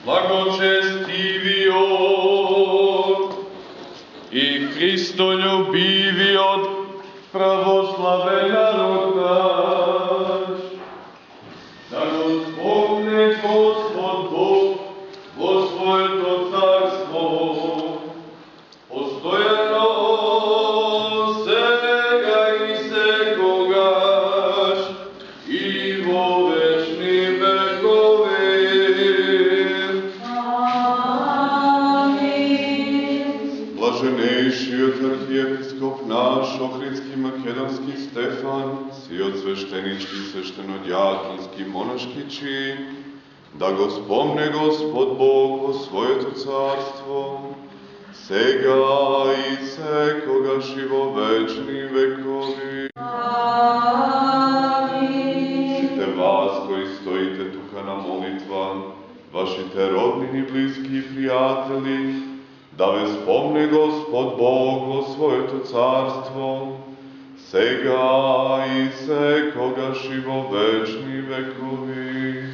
Благочестивиот и Христолюбивиот православен народ наш, да го спомне Господ Бог во своето царство, постојано сега и секогаш и во вечни векови. Блаженейшиот архиепископ наш, Охридски македонски Стефан, си од свештенички, свештенодиаконски, монашки чин, да го спомне Господ Бог во своето царство, сега и секогаш и во вечни векови. Сите вас кои стоите тука на молитва, вашите роднини, близки и пријатели, да ве спомне Господ Бог во своето царство, сега и секогаш и во вечни векови.